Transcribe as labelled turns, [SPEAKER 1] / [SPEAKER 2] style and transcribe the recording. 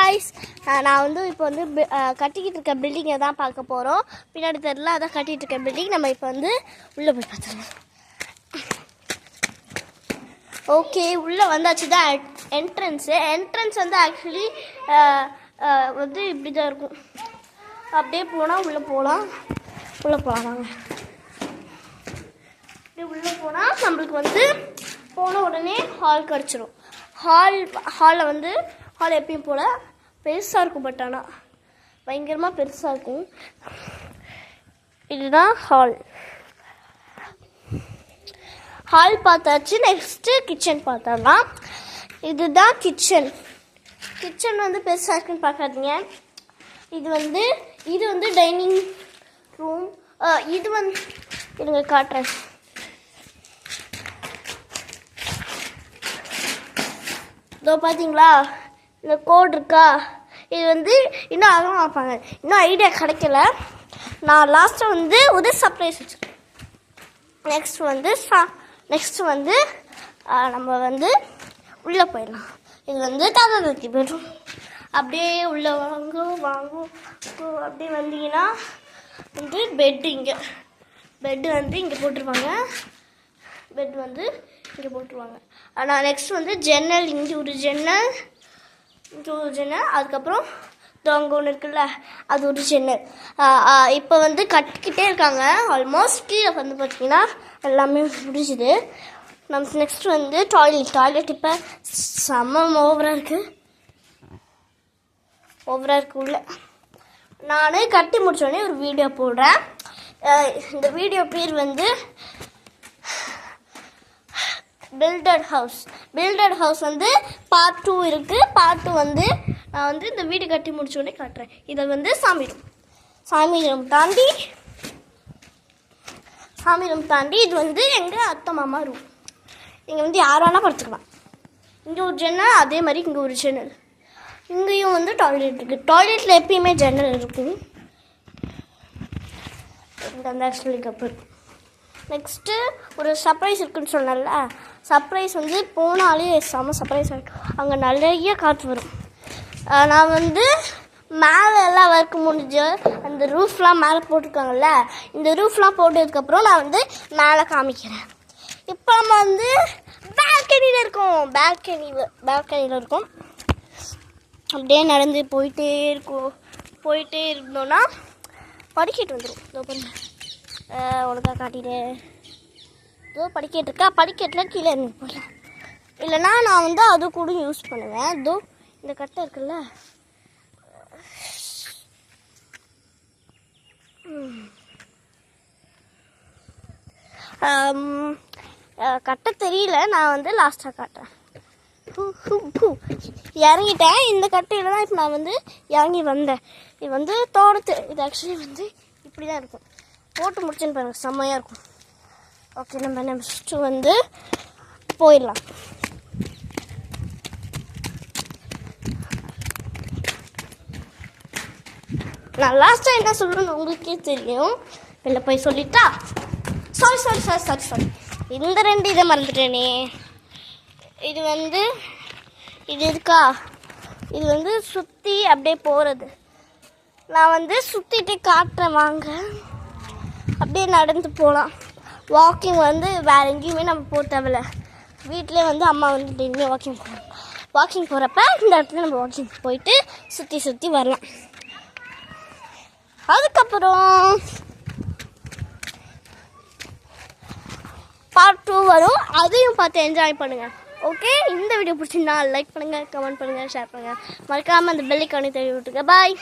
[SPEAKER 1] Guys, நான் வந்து இப்போ வந்து கட்டிக்கிட்டு இருக்க பில்டிங்கை தான் பார்க்க போகிறோம். பின்னாடி தெரியல, அதான் கட்டிகிட்டு இருக்க பில்டிங். நம்ம இப்போ வந்து உள்ளே போய் பார்த்துருவோம். ஓகே, உள்ளே வந்தாச்சு தான் என்ட்ரன்ஸ் வந்து ஆக்சுவலி வந்து இப்படி தான் இருக்கும். அப்படியே போனால் உள்ளே போகலாம் வாங்க. இப்படி உள்ளே போனால் நம்மளுக்கு வந்து போன உடனே ஹால் கிடச்சிரும். ஹால் எப்பயும் போல் பெருசாக இருக்கும். பட் ஆனால் பயங்கரமாக பெருசாக இருக்கும். இதுதான் ஹால் பார்த்தாச்சு. நெக்ஸ்ட்டு கிச்சன் பார்த்தலாம். இதுதான் கிச்சன் வந்து பெருசாக இருக்குன்னு பார்க்காதீங்க. இது வந்து டைனிங் ரூம். இது வந்து இருங்க காட்டுறேன். இதோ பார்த்தீங்களா, இந்த கோடு இருக்கா? இது வந்து இன்னும் அகலம் வைப்பாங்க. இன்னும் ஐடியா கிடைக்கல. நான் லாஸ்ட்டாக வந்து ஒரு சர்ப்ரைஸ் வச்சுருக்கேன். நெக்ஸ்ட் வந்து நம்ம வந்து உள்ளே போயிடலாம். இது வந்து தாத்தாத்தி பெட்ரூம். அப்படியே உள்ளே வாங்கும் அப்படியே வந்தீங்கன்னா வந்து பெட்டு வந்து இங்கே போட்டுருவாங்க. ஆனால் நெக்ஸ்ட் வந்து ஜன்னல். இங்கே ஒரு ஜன்னல். அதுக்கப்புறம் அங்கே ஒன்று இருக்குல்ல, அது ஒரு ஜன்னல். இப்போ வந்து கட்டிக்கிட்டே இருக்காங்க. ஆல்மோஸ்ட் கீழே வந்து பார்த்தீங்கன்னா எல்லாமே முடிஞ்சுது. நம்ம நெக்ஸ்ட் வந்து டாய்லெட் இப்போ செம்ம ஓவராக இருக்கு உள்ள. நான் கட்டி முடிச்சோடனே ஒரு வீடியோ போடுறேன். இந்த வீடியோ பேர் வந்து பில்டட் ஹவுஸ் வந்து பார்ட் 2 இருக்குது. பார்ட் 2 வந்து நான் வந்து இந்த வீடு கட்டி முடிச்சோடனே காட்டுறேன். இதை வந்து சாமி ரூம் தாண்டி இது வந்து எங்கள் அத்தை மாமா ரூம். இங்கே வந்து யார் வேணால் படுத்துக்கலாம். இங்கே ஒரு ஜன்னல், அதே மாதிரி இங்கே ஒரு ஜன்னல். இங்கேயும் வந்து டாய்லெட் இருக்குது. டாய்லெட்டில் எப்பயுமே ஜன்னல் இருக்கும். இந்த ஆக்சுவலி கப்பு. நெக்ஸ்ட்டு ஒரு சர்ப்ரைஸ் இருக்குதுன்னு சொன்னல. சர்ப்ரைஸ் வந்து போனாலே செம்ம சர்ப்ரைஸ் ஆகிடும். அங்கே நிறைய காற்று வரும். நான் வந்து மேலே எல்லாம் ஒர்க் முடிஞ்சு அந்த ரூஃப்லாம் மேலே போட்டிருக்காங்கல்ல, இந்த ரூஃப்லாம் போட்டதுக்கப்புறம் நான் வந்து மேலே காமிக்கிறேன். இப்போ நம்ம வந்து பால்கனியில் இருக்கோம். அப்படியே நடந்து போயிட்டே இருந்தோன்னா படிக்கட்டு வந்துடும். இதோ பாருங்க, உனக்காக காட்டிட்டேன். இதோ படிக்கட்டு இருக்கா, படிக்கட்டில் கீழே இருந்து போகலாம். இல்லைன்னா நான் வந்து அது கூட யூஸ் பண்ணுவேன். இதோ இந்த கட்டை இருக்குல்ல, கட்டை தெரியல. நான் வந்து லாஸ்ட்டாக காட்டுறேன். இறங்கிட்டேன். இந்த கட்டையில் தான் இப்போ நான் வந்து இறங்கி வந்தேன். இது வந்து இது ஆக்சுவலி வந்து இப்படி தான் இருக்கும். போட்டு முடிச்சுன்னு பாருங்கள், செம்மையாக இருக்கும். ஓகே, நம்ம நெக்ஸ்ட்டு வந்து போயிடலாம். நான் லாஸ்ட்டாக என்ன சொல்கிறேன்னு உங்களுக்கே தெரியும். வெளில போய் சொல்லிட்டா சாரி. இந்த 2 இதை மறந்துட்டேனே. இது வந்து சுற்றி அப்படியே போகிறது. நான் வந்து சுற்றிட்டே காட்டுறேன் வாங்க. அப்படியே நடந்து போகலாம். வாக்கிங் வந்து வேறு எங்கேயுமே நம்ம போக தேவையில்ல. வீட்டிலே வந்து அம்மா வந்து டெய்லியும் வாக்கிங் போகிறப்ப இந்த இடத்துல நம்ம வாக்கிங் போயிட்டு சுற்றி வரலாம். அதுக்கப்புறம் பார்ட் 2 வரும். அதையும் பார்த்து என்ஜாய் பண்ணுங்கள். ஓகே, இந்த வீடியோ பிடிச்சிருந்தா லைக் பண்ணுங்கள், கமெண்ட் பண்ணுங்கள், ஷேர் பண்ணுங்கள். மறக்காமல் அந்த பெல் ஐகானை தட்டி விட்டுருங்க. பாய்.